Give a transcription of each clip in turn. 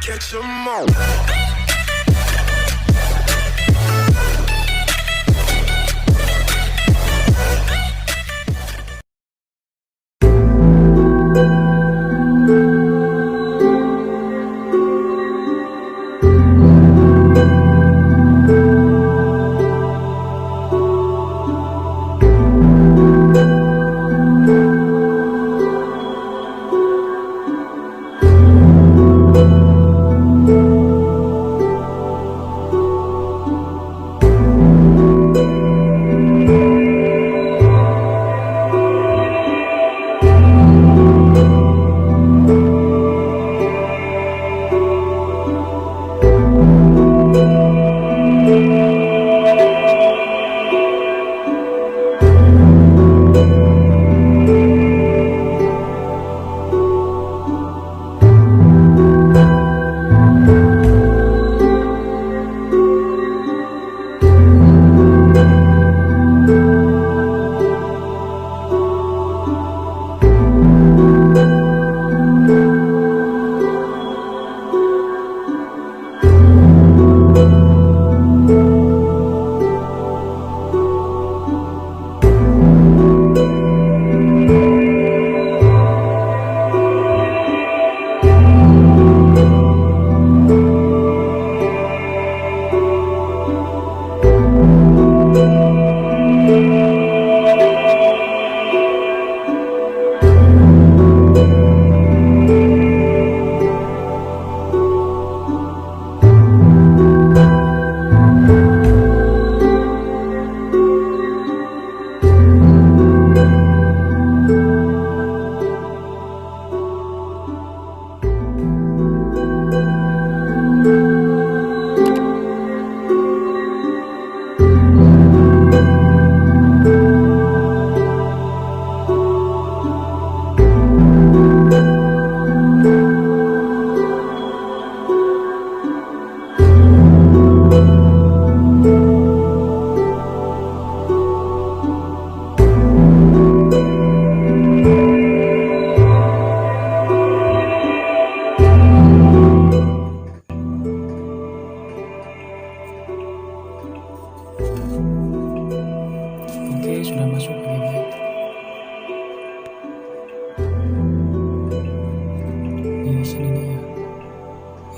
Catch 'em all.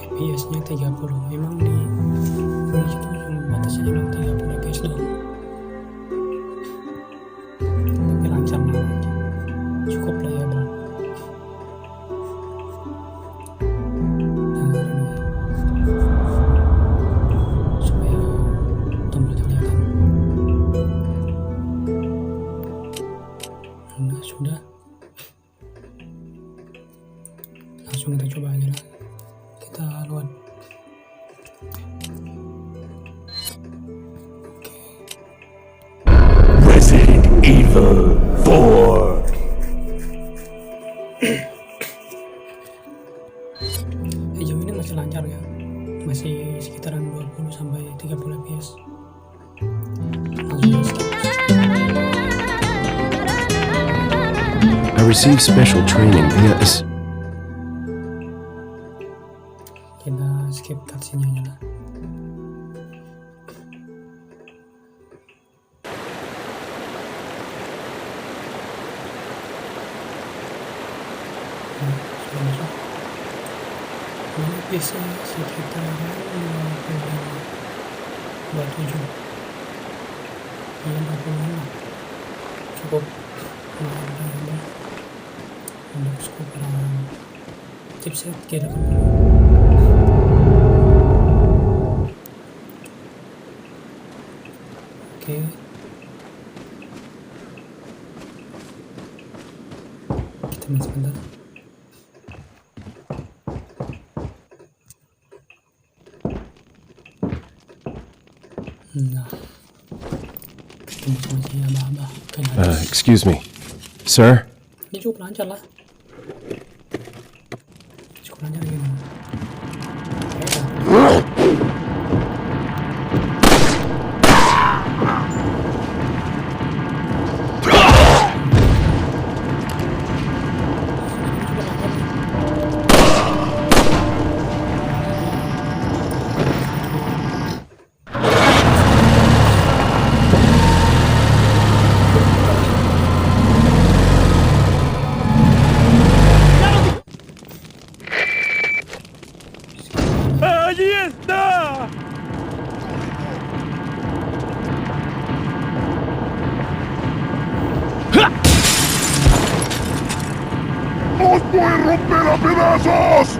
FPS-nya 30. Memang di situ batasnya cuma 30 FPS doang. Tapi lancar banget. Cukup playable. Nah, ini supaya tombolnya kelihatan. Nah, sudah. Langsung kita coba aja lah. Kita load. Resident Evil 4. Sejauh ini masih lancar ya, masih sekitaran 20 sampai 30 fps. Langsung skip. I received special training via Kita skip cutscene nya lah. Sudah masuk. Ini bisa sekitaran 27. Ini 26. Cukup. Untuk skuteran chipset G80. Oke. Kita main sebentar. Nah, ketemu sama si abah-abah kayak excuse me, sir? ini cukup lancar lah. Cukup lancar gitu. ¡Voy a romper a pedazos!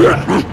Bagi